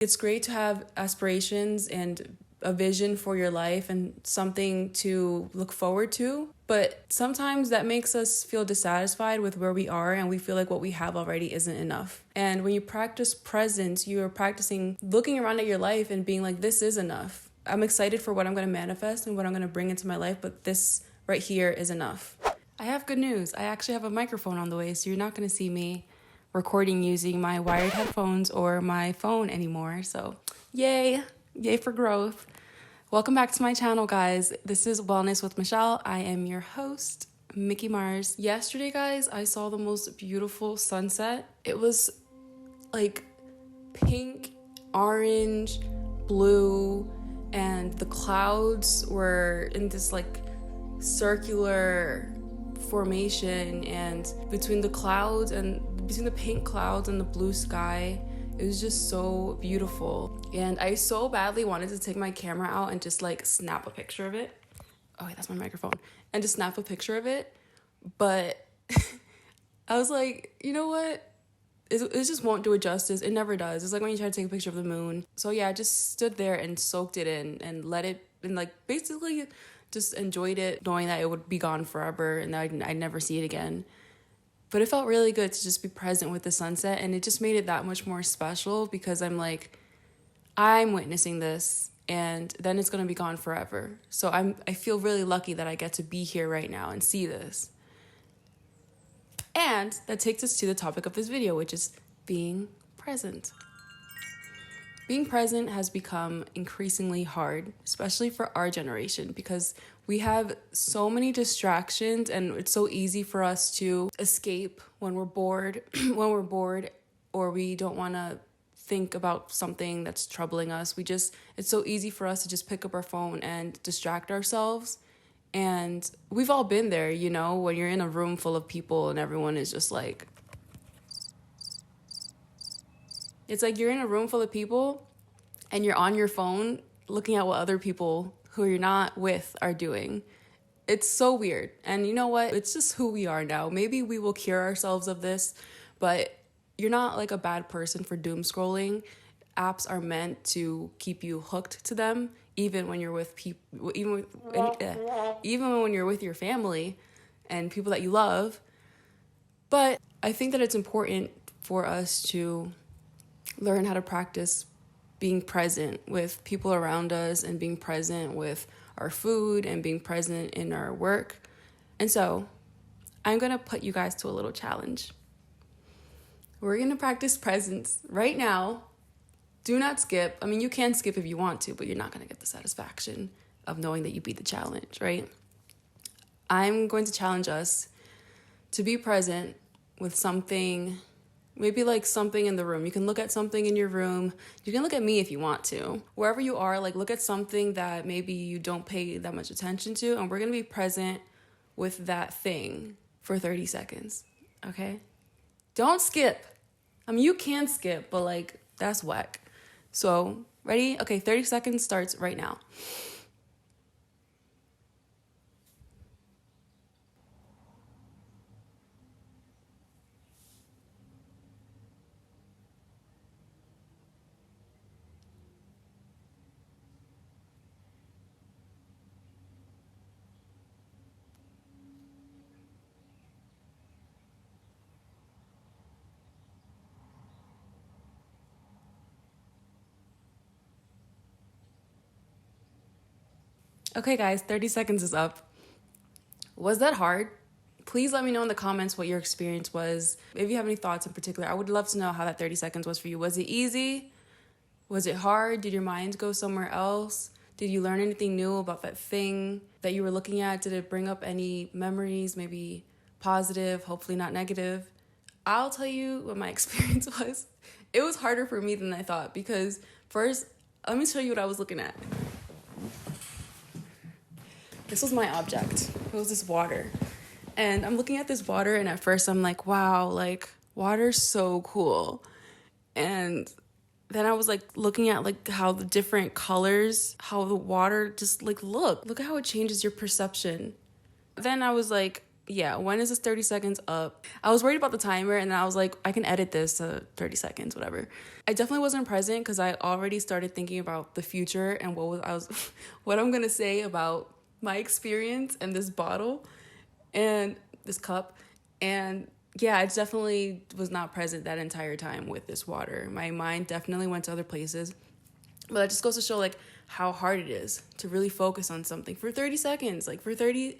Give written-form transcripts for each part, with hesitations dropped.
It's great to have aspirations and a vision for your life and something to look forward to. But sometimes that makes us feel dissatisfied with where we are and we feel like what we have already isn't enough. And when you practice presence, you are practicing looking around at your life and being like, this is enough. I'm excited for what I'm going to manifest and what I'm going to bring into my life, but this right here is enough. I have good news. I actually have a microphone on the way, so you're not going to see me recording using my wired headphones or my phone anymore. So yay for growth. Welcome back to my channel, guys. This is Wellness with Michelle. I am your host, Mickie Mars. Yesterday, guys, I saw the most beautiful sunset. It was like pink, orange, blue, and the clouds were in this like circular formation, and between the clouds and between the pink clouds and the blue sky, it was just so beautiful. And I so badly wanted to take my camera out and just like snap a picture of it. Oh wait, that's my microphone. And just snap a picture of it. But I was like, you know what? It just won't do it justice. It never does. It's like when you try to take a picture of the moon. So yeah, I just stood there and soaked it in and let it, and like basically just enjoyed it, knowing that it would be gone forever and that I'd never see it again. But it felt really good to just be present with the sunset, and it just made it that much more special because I'm like, I'm witnessing this and then it's going to be gone forever. So I feel really lucky that I get to be here right now and see this. And that takes us to the topic of this video, which is being present. Being present has become increasingly hard, especially for our generation, because we have so many distractions and it's so easy for us to escape when we're bored, or we don't want to think about something that's troubling us. It's so easy for us to just pick up our phone and distract ourselves. And we've all been there, you know, when you're in a room full of people and everyone is just like, it's like you're in a room full of people and you're on your phone looking at what other people who you're not with are doing. It's so weird. And you know what? It's just who we are now. Maybe we will cure ourselves of this, but you're not like a bad person for doom scrolling. Apps are meant to keep you hooked to them, even when you're with people, even when you're with your family and people that you love. But I think that it's important for us to learn how to practice being present with people around us and being present with our food and being present in our work. And so I'm going to put you guys to a little challenge. We're going to practice presence right now. Do not skip. I mean, you can skip if you want to, but you're not going to get the satisfaction of knowing that you beat the challenge, right? I'm going to challenge us to be present with something, maybe like something in the room. You can look at something in your room. You can look at me if you want to. Wherever you are, like look at something that maybe you don't pay that much attention to, and we're going to be present with that thing for 30 seconds, okay? Don't skip. I mean, you can skip, but like that's whack. So, ready? Okay, 30 seconds starts right now. Okay, guys, 30 seconds is up. Was that hard? Please let me know in the comments what your experience was. If you have any thoughts in particular, I would love to know how that 30 seconds was for you. Was it easy? Was it hard? Did your mind go somewhere else? Did you learn anything new about that thing that you were looking at? Did it bring up any memories, maybe positive, hopefully not negative? I'll tell you what my experience was. It was harder for me than I thought because first, let me show you what I was looking at. This was my object. It was this water. And I'm looking at this water, and at first I'm like, wow, like water's so cool. And then I was like looking at like how the different colors, how the water just like look at how it changes your perception. Then I was like, Yeah, when is this 30 seconds up? I was worried about the timer, and then I was like, I can edit this to 30 seconds, whatever. I definitely wasn't present because I already started thinking about the future and what I'm gonna say about my experience and this bottle and this cup. And yeah, I definitely was not present that entire time with this water. My mind definitely went to other places. But that just goes to show like how hard it is to really focus on something for 30 seconds, like for 30.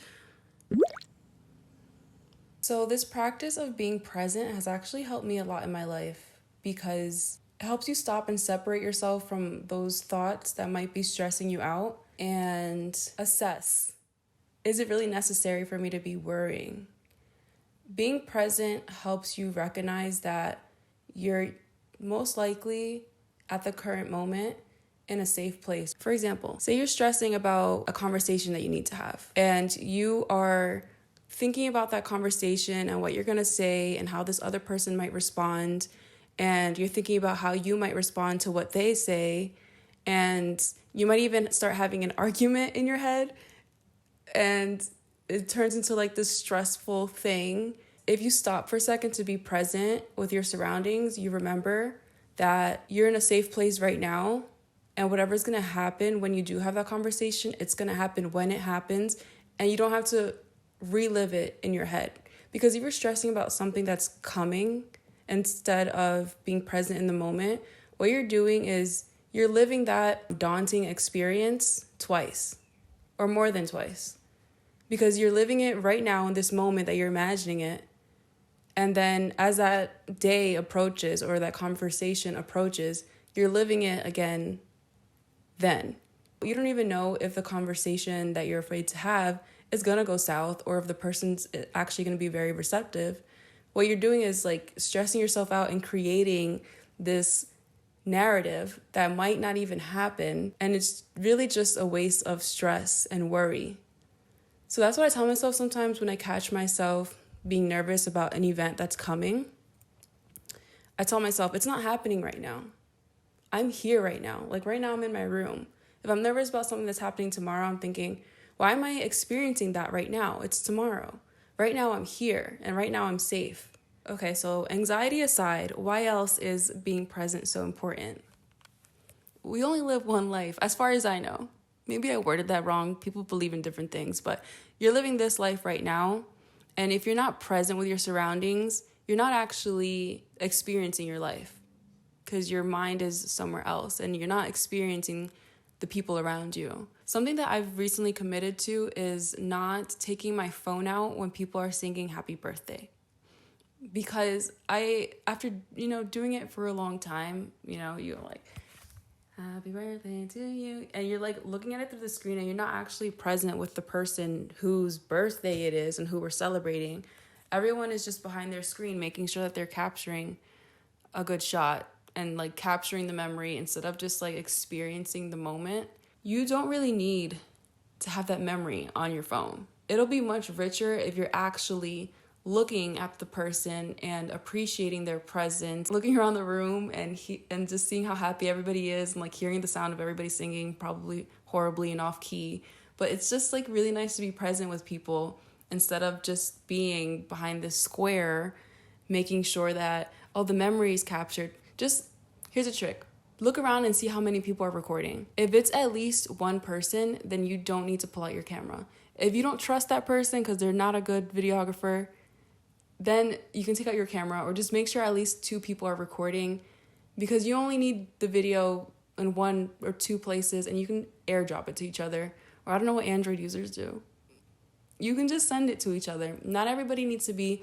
So this practice of being present has actually helped me a lot in my life because it helps you stop and separate yourself from those thoughts that might be stressing you out and assess, is it really necessary for me to be worrying? Being present helps you recognize that you're most likely at the current moment in a safe place. For example, say you're stressing about a conversation that you need to have, and you are thinking about that conversation and what you're going to say and how this other person might respond, and you're thinking about how you might respond to what they say, and you might even start having an argument in your head, and it turns into like this stressful thing. If you stop for a second to be present with your surroundings, you remember that you're in a safe place right now, and whatever's going to happen when you do have that conversation, it's going to happen when it happens, and you don't have to relive it in your head. Because if you're stressing about something that's coming instead of being present in the moment, what you're doing is you're living that daunting experience twice or more than twice. Because you're living it right now in this moment that you're imagining it. And then as that day approaches or that conversation approaches, you're living it again then. You don't even know if the conversation that you're afraid to have is going to go south or if the person's actually going to be very receptive. What you're doing is like stressing yourself out and creating this narrative that might not even happen. And it's really just a waste of stress and worry. So that's what I tell myself sometimes when I catch myself being nervous about an event that's coming. I tell myself, it's not happening right now. I'm here right now. Like right now I'm in my room. If I'm nervous about something that's happening tomorrow, I'm thinking, why am I experiencing that right now? It's tomorrow. Right now I'm here and right now I'm safe. Okay, so anxiety aside, why else is being present so important? We only live one life, as far as I know. Maybe I worded that wrong. People believe in different things, but you're living this life right now. And if you're not present with your surroundings, you're not actually experiencing your life because your mind is somewhere else and you're not experiencing the people around you. Something that I've recently committed to is not taking my phone out when people are singing happy birthday. Because after, doing it for a long time, you're like, happy birthday to you. And you're like looking at it through the screen and you're not actually present with the person whose birthday it is and who we're celebrating. Everyone is just behind their screen making sure that they're capturing a good shot and like capturing the memory instead of just like experiencing the moment. You don't really need to have that memory on your phone. It'll be much richer if you're actually looking at the person and appreciating their presence, looking around the room and just seeing how happy everybody is and like hearing the sound of everybody singing, probably horribly and off key. But it's just like really nice to be present with people instead of just being behind this square, making sure that, the memory is captured. Just, here's a trick. Look around and see how many people are recording. If it's at least one person, then you don't need to pull out your camera. If you don't trust that person because they're not a good videographer, then you can take out your camera or just make sure at least 2 people are recording because you only need the video in 1 or 2 places and you can airdrop it to each other. Or I don't know what Android users do. You can just send it to each other. Not everybody needs to be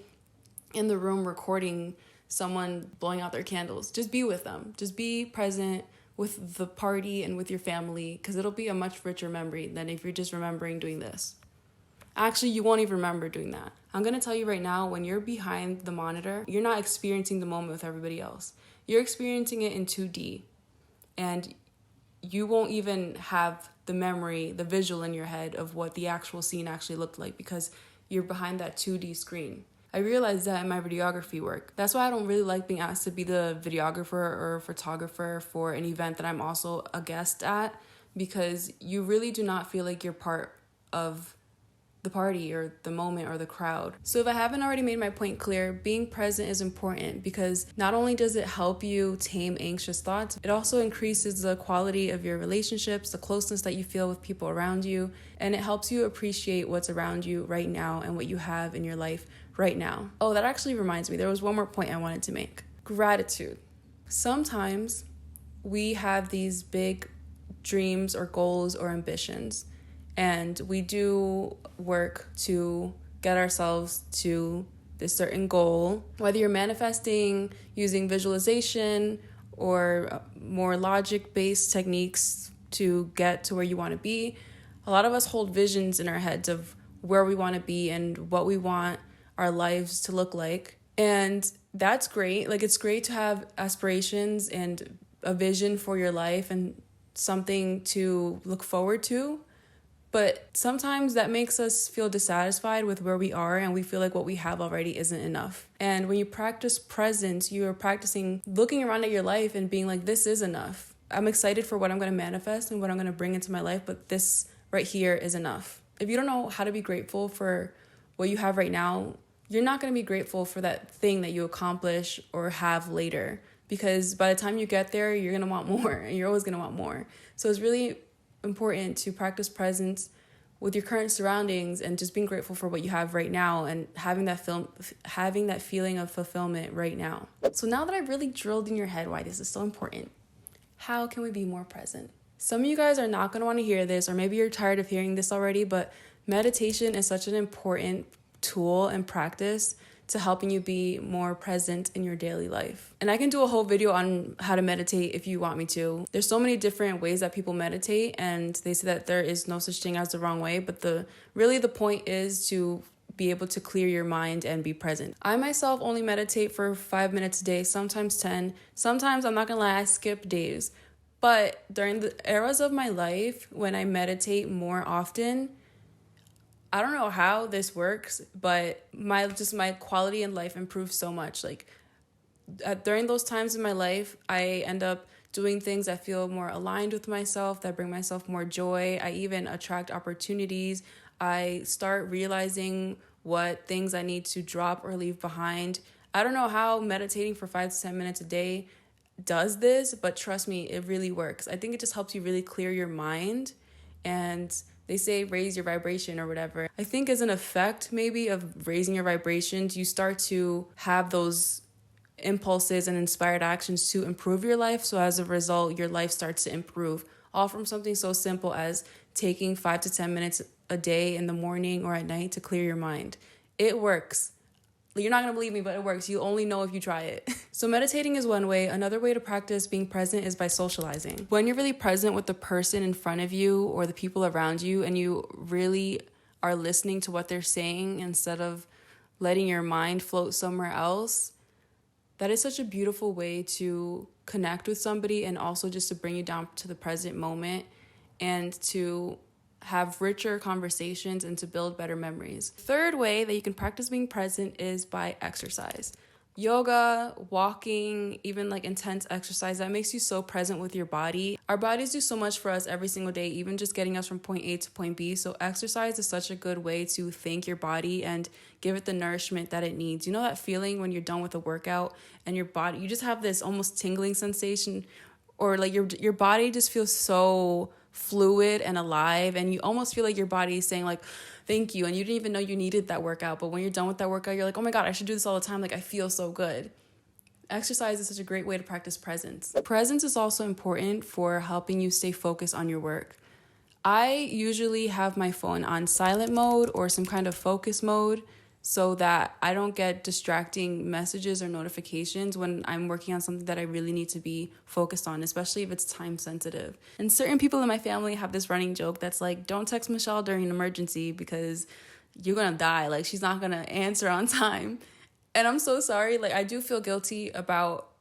in the room recording someone blowing out their candles. Just be with them. Just be present with the party and with your family because it'll be a much richer memory than if you're just remembering doing this. Actually, you won't even remember doing that. I'm going to tell you right now, when you're behind the monitor, you're not experiencing the moment with everybody else. You're experiencing it in 2D. And you won't even have the memory, the visual in your head of what the actual scene actually looked like because you're behind that 2D screen. I realized that in my videography work. That's why I don't really like being asked to be the videographer or photographer for an event that I'm also a guest at because you really do not feel like you're part of the party or the moment or the crowd. So if I haven't already made my point clear, being present is important because not only does it help you tame anxious thoughts, it also increases the quality of your relationships, the closeness that you feel with people around you, and it helps you appreciate what's around you right now and what you have in your life right now. Oh, that actually reminds me, there was one more point I wanted to make. Gratitude. Sometimes we have these big dreams or goals or ambitions, and we do work to get ourselves to this certain goal. Whether you're manifesting using visualization or more logic-based techniques to get to where you want to be, a lot of us hold visions in our heads of where we want to be and what we want our lives to look like. And that's great. Like, it's great to have aspirations and a vision for your life and something to look forward to. But sometimes that makes us feel dissatisfied with where we are, and we feel like what we have already isn't enough. And when you practice presence, you are practicing looking around at your life and being like, this is enough. I'm excited for what I'm going to manifest and what I'm going to bring into my life, but this right here is enough. If you don't know how to be grateful for what you have right now, you're not going to be grateful for that thing that you accomplish or have later, because by the time you get there, you're going to want more, and you're always going to want more. So it's really important to practice presence with your current surroundings and just being grateful for what you have right now and having that feeling of fulfillment right now. So now that I've really drilled in your head why this is so important, how can we be more present? Some of you guys are not going to want to hear this, or maybe you're tired of hearing this already, but meditation is such an important tool and practice to helping you be more present in your daily life. And I can do a whole video on how to meditate if you want me to. There's so many different ways that people meditate, and they say that there is no such thing as the wrong way, but the point is to be able to clear your mind and be present. I myself only meditate for 5 minutes a day, sometimes 10. Sometimes, I'm not gonna lie, I skip days. But during the eras of my life when I meditate more often, I don't know how this works, but my quality in life improves so much. Like, during those times in my life, I end up doing things that feel more aligned with myself, that bring myself more joy. I even attract opportunities. I start realizing what things I need to drop or leave behind. I don't know how meditating for 5 to 10 minutes a day does this, but trust me, it really works. I think it just helps you really clear your mind, and they say raise your vibration or whatever. I think as an effect maybe of raising your vibrations, you start to have those impulses and inspired actions to improve your life. So as a result, your life starts to improve, all from something so simple as taking 5 to 10 minutes a day in the morning or at night to clear your mind. It works. You're not going to believe me, but it works. You only know if you try it. So meditating is one way. Another way to practice being present is by socializing. When you're really present with the person in front of you or the people around you, and you really are listening to what they're saying instead of letting your mind float somewhere else, that is such a beautiful way to connect with somebody, and also just to bring you down to the present moment and to have richer conversations and to build better memories. Third way that you can practice being present is by exercise. Yoga, walking, even like intense exercise, that makes you so present with your body. Our bodies do so much for us every single day, even just getting us from point A to point B. So exercise is such a good way to thank your body and give it the nourishment that it needs. You know that feeling when you're done with a workout and your body, you just have this almost tingling sensation, or like your body just feels so fluid and alive, and you almost feel like your body is saying like thank you, and you didn't even know you needed that workout, but when you're done with that workout, you're like, oh my god, I should do this all the time, like I feel so good. Exercise is such a great way to practice presence. Presence is also important for helping you stay focused on your work. I usually have my phone on silent mode or some kind of focus mode so that I don't get distracting messages or notifications when I'm working on something that I really need to be focused on, especially if it's time sensitive. And certain people in my family have this running joke that's like, don't text Michelle during an emergency because you're gonna die. Like, she's not gonna answer on time. And I'm so sorry. Like, I do feel guilty about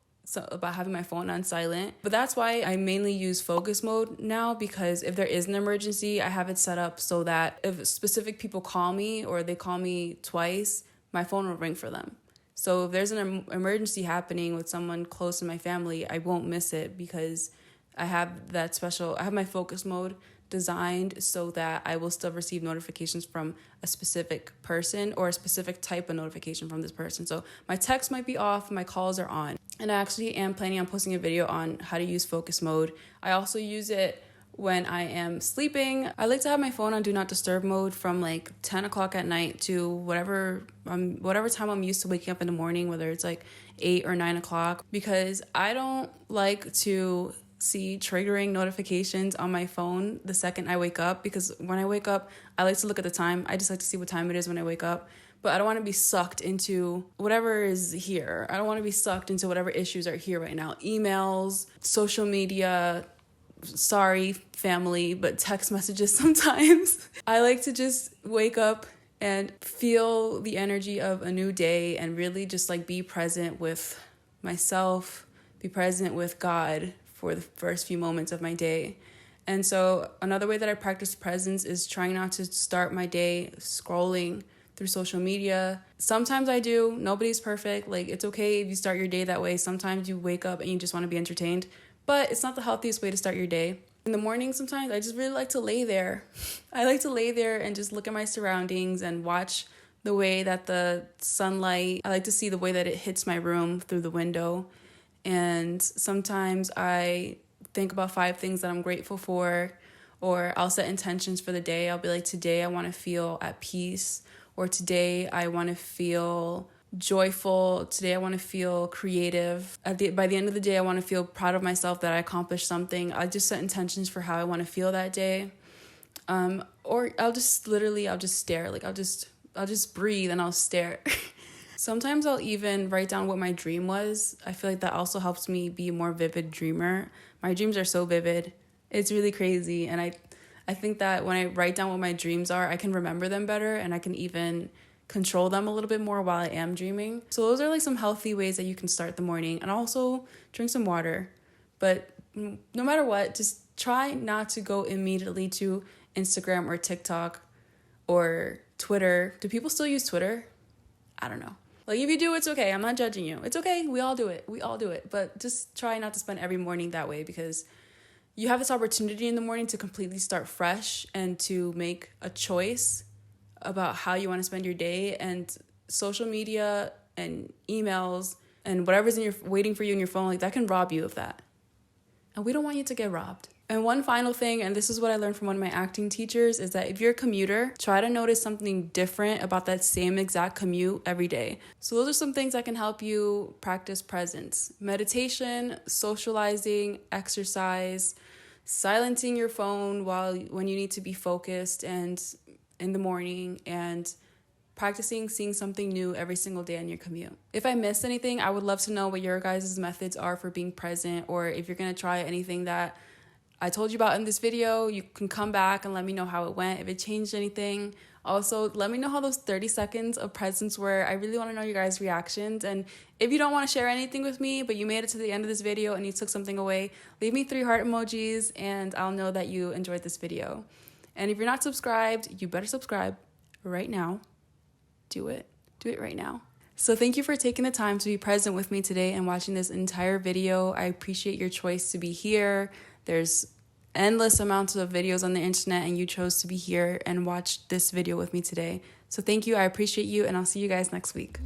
having my phone on silent, but that's why I mainly use focus mode now, because if there is an emergency, I have it set up so that if specific people call me or they call me twice, my phone will ring for them. So if there's an emergency happening with someone close in my family, I won't miss it because I have my focus mode designed so that I will still receive notifications from a specific person or a specific type of notification from this person. So my text might be off, my calls are on. And I actually am planning on posting a video on how to use focus mode. I also use it when I am sleeping. I like to have my phone on do not disturb mode from like 10 o'clock at night to whatever time I'm used to waking up in the morning, whether it's like 8 or 9 o'clock, because I don't like to see triggering notifications on my phone the second I wake up, because when I wake up, I like to look at the time. I just like to see what time it is when I wake up. But I don't want to be sucked into whatever is here. I don't want to be sucked into whatever issues are here right now. Emails, social media, sorry, family, but text messages sometimes. I like to just wake up and feel the energy of a new day and really just like be present with myself, be present with God for the first few moments of my day. And so another way that I practice presence is trying not to start my day scrolling through social media. Sometimes I do. Nobody's perfect. Like, it's okay if you start your day that way. Sometimes you wake up and you just want to be entertained, but it's not the healthiest way to start your day. In the morning, sometimes I just really like to lay there. I like to lay there and just look at my surroundings and watch the way that the sunlight, I like to see the way that it hits my room through the window. And sometimes I think about 5 things that I'm grateful for, or I'll set intentions for the day. I'll be like, today I want to feel at peace, or today I want to feel joyful. Today I want to feel creative. By the end of the day, I want to feel proud of myself that I accomplished something. I just set intentions for how I want to feel that day. Or I'll just stare. Like I'll just breathe and I'll stare. Sometimes I'll even write down what my dream was. I feel like that also helps me be a more vivid dreamer. My dreams are so vivid. It's really crazy. And I think that when I write down what my dreams are, I can remember them better and I can even control them a little bit more while I am dreaming. So those are like some healthy ways that you can start the morning. And also drink some water. But no matter what, just try not to go immediately to Instagram or TikTok or Twitter. Do people still use Twitter? I don't know. Like, if you do, it's okay. I'm not judging you. It's okay. We all do it. But just try not to spend every morning that way, because you have this opportunity in the morning to completely start fresh and to make a choice about how you want to spend your day. And social media and emails and whatever's waiting for you in your phone, like, that can rob you of that. And we don't want you to get robbed. And one final thing, and this is what I learned from one of my acting teachers, is that if you're a commuter, try to notice something different about that same exact commute every day. So those are some things that can help you practice presence. Meditation, socializing, exercise, silencing your phone when you need to be focused and in the morning, and practicing seeing something new every single day on your commute. If I missed anything, I would love to know what your guys' methods are for being present, or if you're going to try anything that I told you about in this video, you can come back and let me know how it went, if it changed anything. Also, let me know how those 30 seconds of presence were. I really want to know your guys' reactions. And if you don't want to share anything with me, but you made it to the end of this video and you took something away, leave me 3 heart emojis and I'll know that you enjoyed this video. And if you're not subscribed, you better subscribe right now. Do it right now. So thank you for taking the time to be present with me today and watching this entire video. I appreciate your choice to be here. There's endless amounts of videos on the internet and you chose to be here and watch this video with me today. So thank you. I appreciate you and I'll see you guys next week.